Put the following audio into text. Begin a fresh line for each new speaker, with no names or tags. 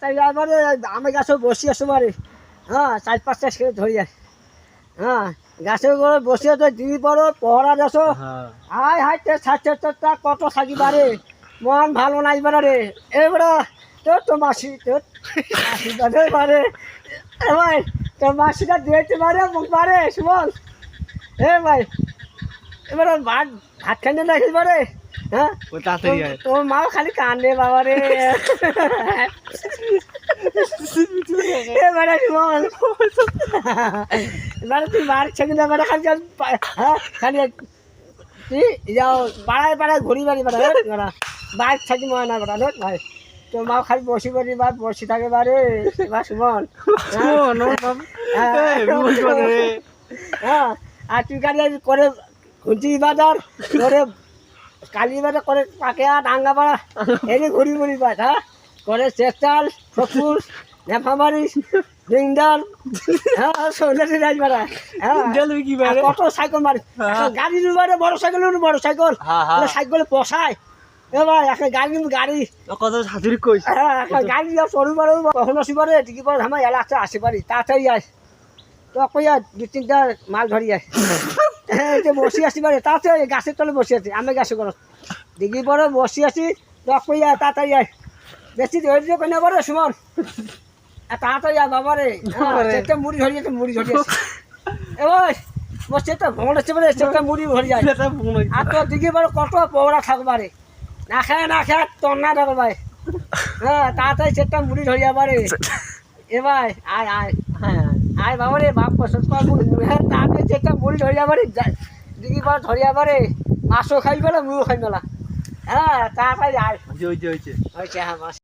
তাই এবারে আমি গাছে বসি আসো বারে হ্যাঁ 4-5টা ছেলে ধরে যায় হ্যাঁ গাছের উপরে বসে তো দিবি বড় পহরা দেছো হাই হাইতে ছাড়টা কত থাকি বারে মন ভালো নাই বারে এবারে তোর তো মাসি তোর মাসি বাদে বারে এ ভাই তোর মাসিটা দিয়েছে বারে মুখ বারে সুমন এ ভাই এবারে ভাত খাইতে না বারে হ্যাঁ তোর মাও খালি কান্দে বাবা রে এবারে সুমন এবারে তুই মার ছেড়ে না এবারে খালি হ্যাঁ খালি তুই যাও পাড়ায় ঘুরি বাড়ি বাইক থাকি মনে না বেড়া দেখ ভাই তোর মা খালি বসি বাড়ি বা বসে থাকে বারে বা সুমন হ্যাঁ আর তুই গাড়ি করে খুঁজি বাজার করে কালী বাজার করে পাকে ডাঙ্গা পাড়া এই ঘুরি ঘুরি বাজ হ্যাঁ করে চেষ্টাল ফকুর নেফামারি ডিংডাল হ্যাঁ সোনালি রাজবাড়া হ্যাঁ কত সাইকেল মারি গাড়ি বারে বড় সাইকেল সাইকেলে পোষায় এ ভাই একটা গাড়ি
কত হাতুড়ি কই
হ্যাঁ একটা গাড়ি সরু বড় কখনো আসি পারে টিকি পরে আমার এলাকা আসি পারি তাড়াতাড়ি আয় তো কইয়া 2-3টা মাল ধরি যায় হ্যাঁ যে বসে আসি পারে তাড়াতাড়ি গাছের তলে বসে আছি আমি গাছে করো ডিগ্রি পরে বসে আছি তো কইয়া তাড়াতাড়ি আয় বেশি ধৈর্য কই না বড় সুমন তাড়াতাড়ি আয় বাবা রে একটা মুড়ি ধরিয়েছে এ ভাই বসে তো ভ্রমণ হচ্ছে বলে একটা মুড়ি ধরি যায় আর তো ডিগ্রি পরে কত পৌড়া থাকবারে না খায় তোর না দেখো ভাই হ্যাঁ তাড়াতাড়ি সেটা মুড়ি ধরিয়া পারে এ ভাই আয় বাবা রে বাপ পছন্দ করবো হ্যাঁ তাড়াতাড়ি সেটা মুড়ি ধরিয়া পারে দিদি পর ধরিয়া পারে মাছও খাই পেলা মুড়ো খাই মেলা হ্যাঁ তাড়াতাড়ি আয়
হয়েছে
হয়েছে হ্যাঁ মাছ